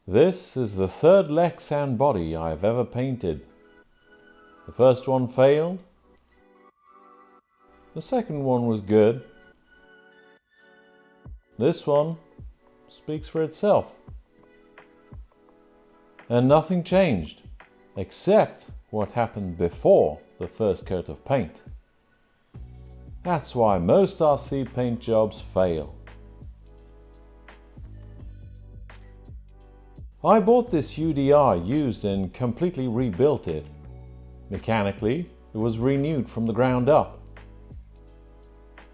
This is the third Lexan body I've ever painted. The first one failed. The second one was good. This one speaks for itself. And nothing changed, except what happened before the first coat of paint. That's why most RC paint jobs fail. I bought this UDR used and completely rebuilt it. Mechanically, it was renewed from the ground up.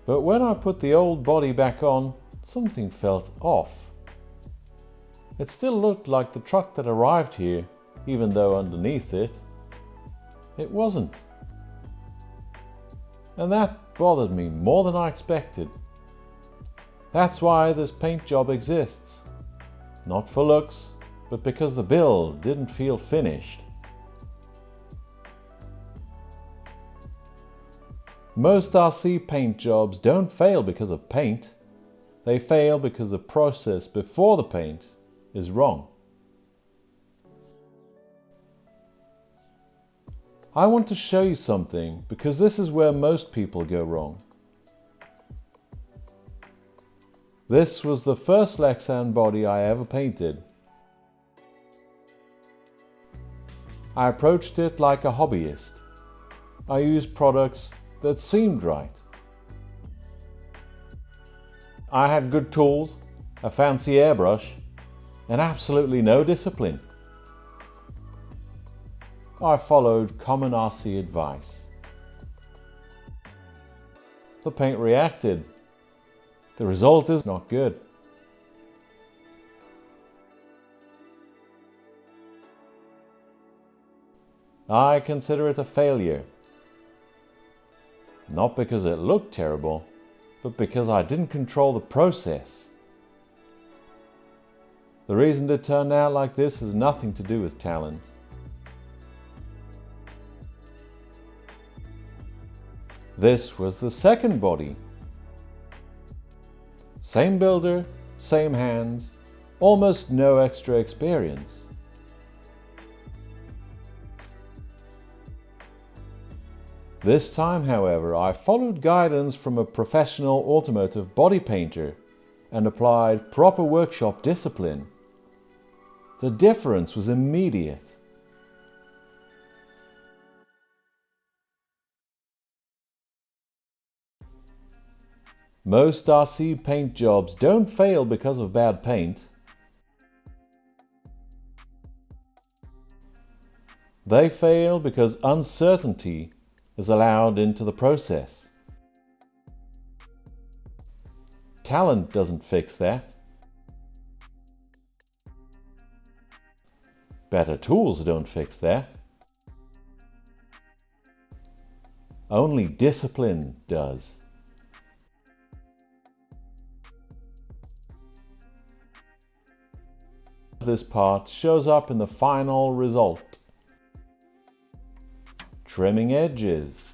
But when I put the old body back on, something felt off. It still looked like the truck that arrived here, even though underneath it, it wasn't. And that bothered me more than I expected. That's why this paint job exists. Not for looks, but because the build didn't feel finished. Most RC paint jobs don't fail because of paint. They fail because the process before the paint is wrong. I want to show you something because this is where most people go wrong. This was the first Lexan body I ever painted. I approached it like a hobbyist. I used products that seemed right. I had good tools, a fancy airbrush, and absolutely no discipline. I followed common RC advice. The paint reacted. The result is not good. I consider it a failure. Not because it looked terrible, but because I didn't control the process. The reason it turned out like this has nothing to do with talent. This was the second body. Same builder, same hands, almost no extra experience. This time, however, I followed guidance from a professional automotive body painter and applied proper workshop discipline. The difference was immediate. Most RC paint jobs don't fail because of bad paint. They fail because uncertainty is allowed into the process. Talent doesn't fix that. Better tools don't fix that. Only discipline does. This part shows up in the final result. Trimming edges,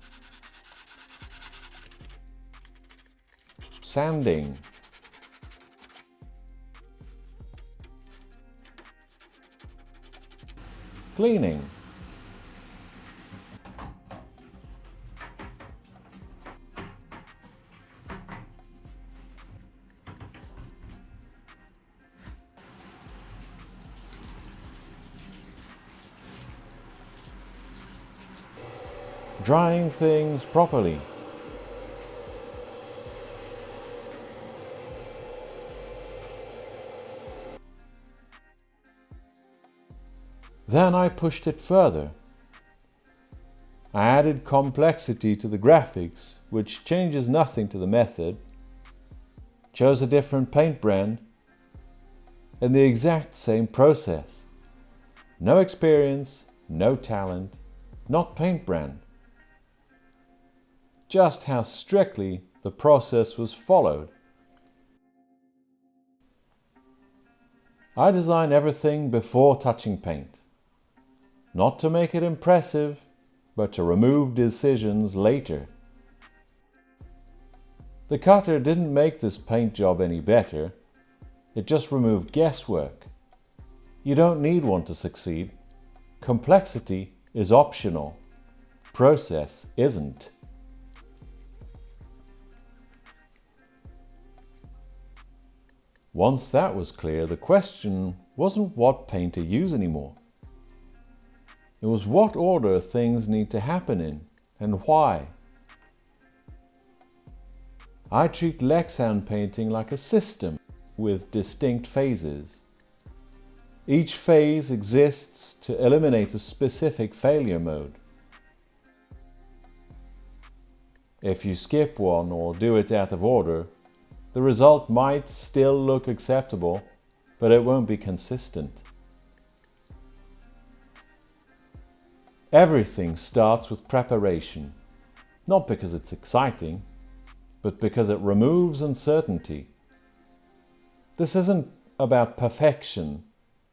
sanding, cleaning, drying things properly. Then I pushed it further. I added complexity to the graphics, which changes nothing to the method, chose a different paint brand, and the exact same process. No experience, no talent, not paint brand. Just how strictly the process was followed. I design everything before touching paint. Not to make it impressive, but to remove decisions later. The cutter didn't make this paint job any better. It just removed guesswork. You don't need one to succeed. Complexity is optional. Process isn't. Once that was clear, the question wasn't what paint to use anymore. It was what order things need to happen in and why. I treat Lexan painting like a system with distinct phases. Each phase exists to eliminate a specific failure mode. If you skip one or do it out of order, the result might still look acceptable, but it won't be consistent. Everything starts with preparation, not because it's exciting, but because it removes uncertainty. This isn't about perfection,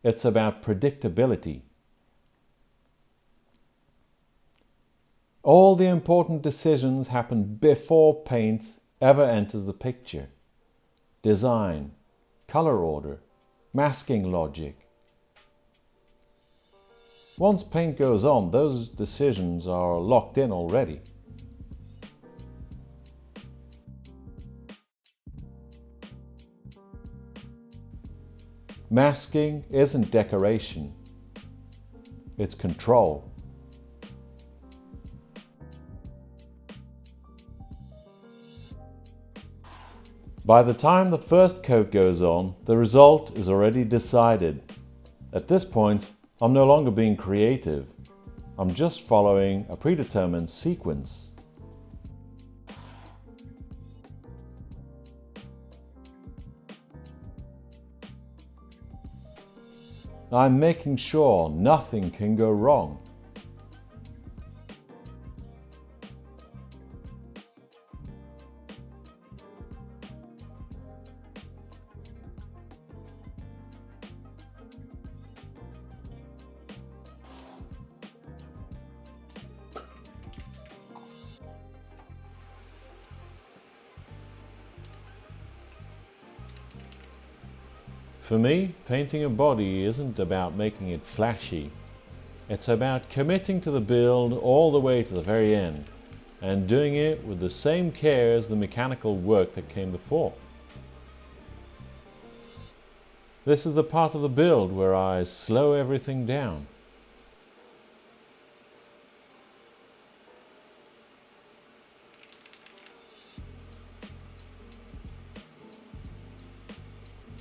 it's about predictability. All the important decisions happen before paint ever enters the picture. Design, color order, masking logic. Once paint goes on, those decisions are locked in already. Masking isn't decoration, it's control. By the time the first coat goes on, the result is already decided. At this point, I'm no longer being creative. I'm just following a predetermined sequence. I'm making sure nothing can go wrong. For me, painting a body isn't about making it flashy. It's about committing to the build all the way to the very end, and doing it with the same care as the mechanical work that came before. This is the part of the build where I slow everything down.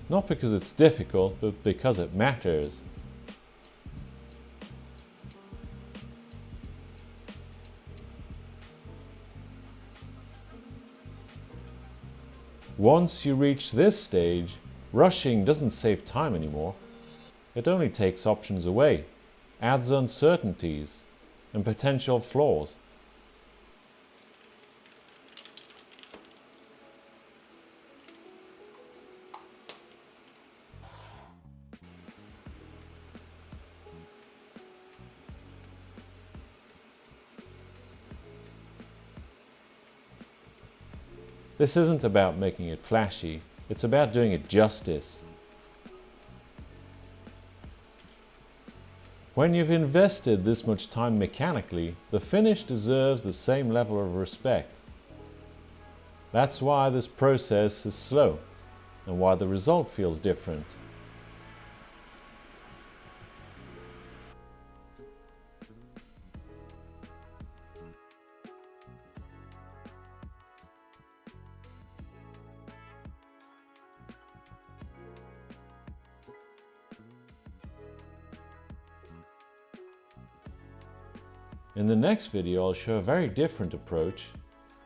Not because it's difficult, but because it matters. Once you reach this stage, rushing doesn't save time anymore. It only takes options away, adds uncertainties and potential flaws. This isn't about making it flashy, it's about doing it justice. When you've invested this much time mechanically, the finish deserves the same level of respect. That's why this process is slow, and why the result feels different. In the next video, I'll show a very different approach,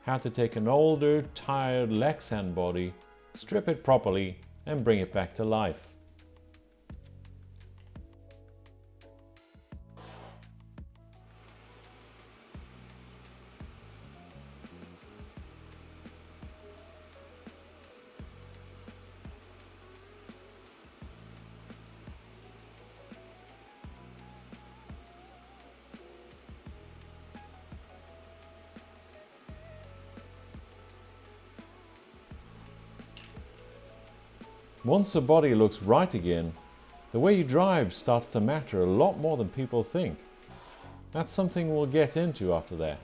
how to take an older, tired Lexan body, strip it properly, and bring it back to life. Once the body looks right again, The way you drive starts to matter a lot more than people think. That's something we'll get into after that.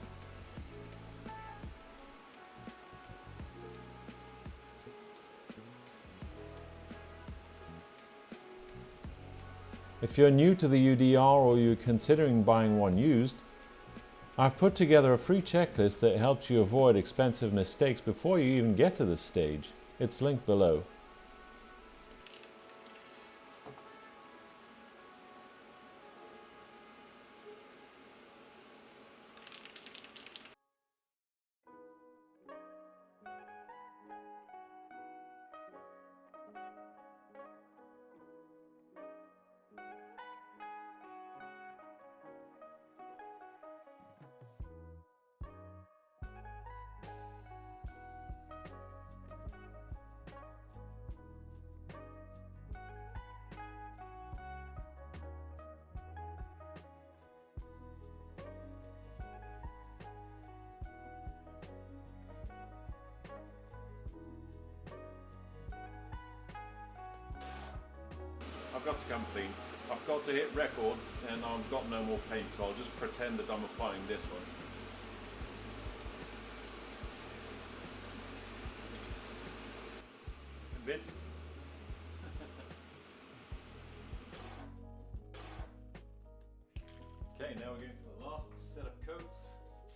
If you're new to the UDR or you're considering buying one used, I've put together a free checklist that helps you avoid expensive mistakes before you even get to this stage. It's linked below. I've got to come clean. I've got to hit record and I've got no more paint, so I'll just pretend that I'm applying this one. Convinced? Okay, now we're going to the last set of coats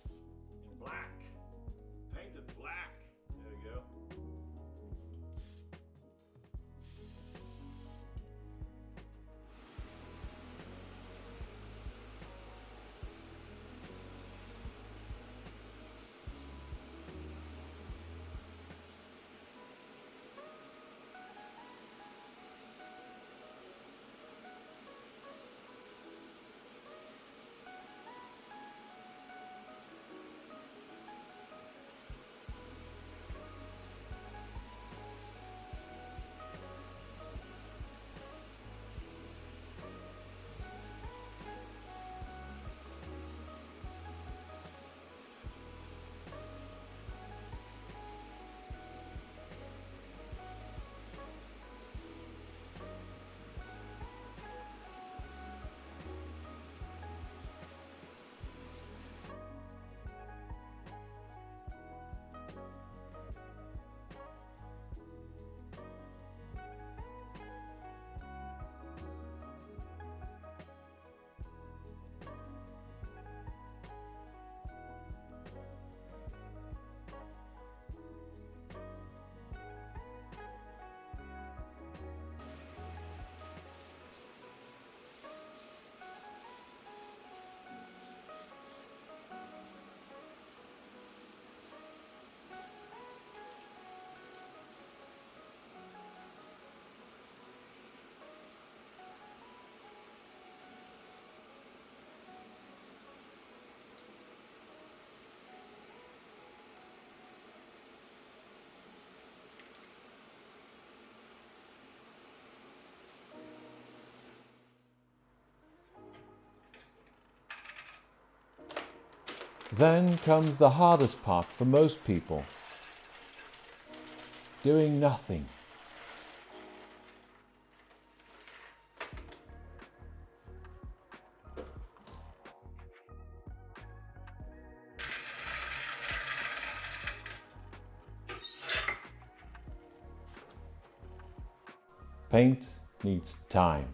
in black. Painted black. There we go. Then comes the hardest part for most people. Doing nothing. Paint needs time.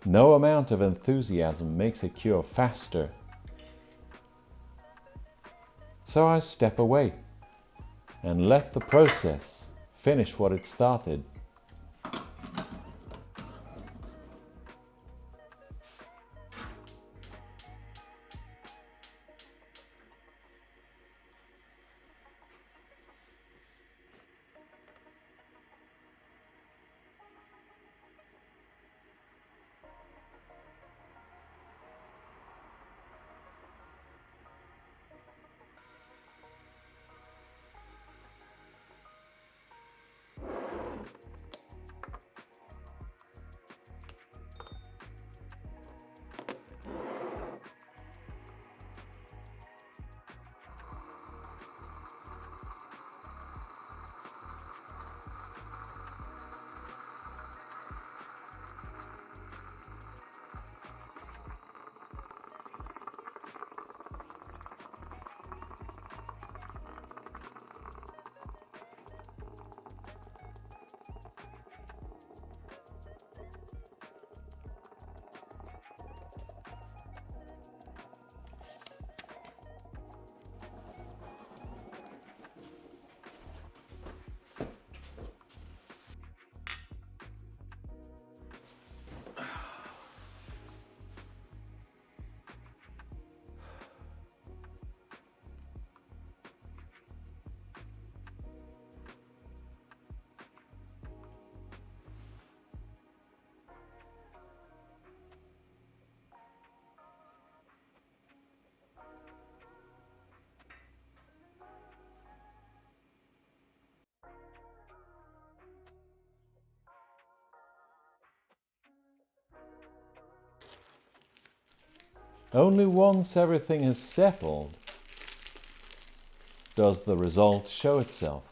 No amount of enthusiasm makes a cure faster. So I step away and let the process finish what it started. Only once everything is settled does the result show itself.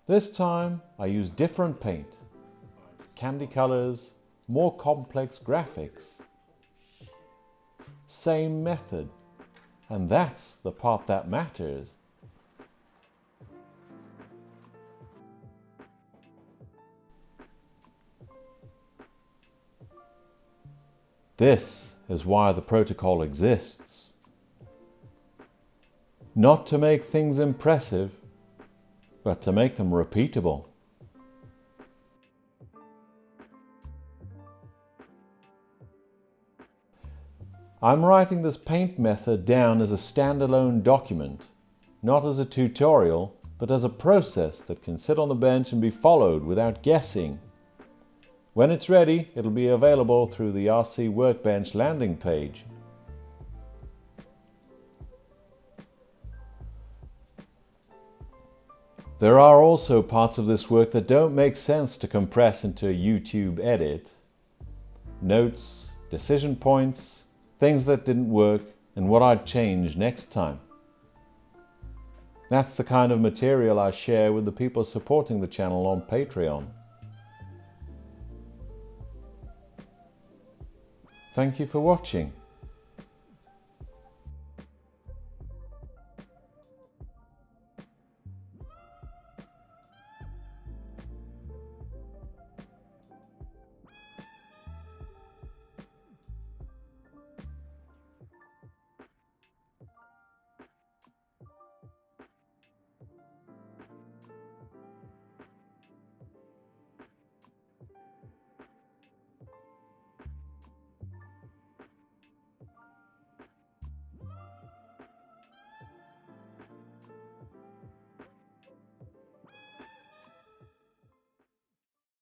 This time I use different paint, candy colors, more complex graphics. Same method, and that's the part that matters. This is why the protocol exists. Not to make things impressive, but to make them repeatable. I'm writing this paint method down as a standalone document, not as a tutorial, but as a process that can sit on the bench and be followed without guessing. When it's ready, it'll be available through the RC Workbench landing page. There are also parts of this work that don't make sense to compress into a YouTube edit. Notes, decision points, things that didn't work, and what I'd change next time. That's the kind of material I share with the people supporting the channel on Patreon. Thank you for watching.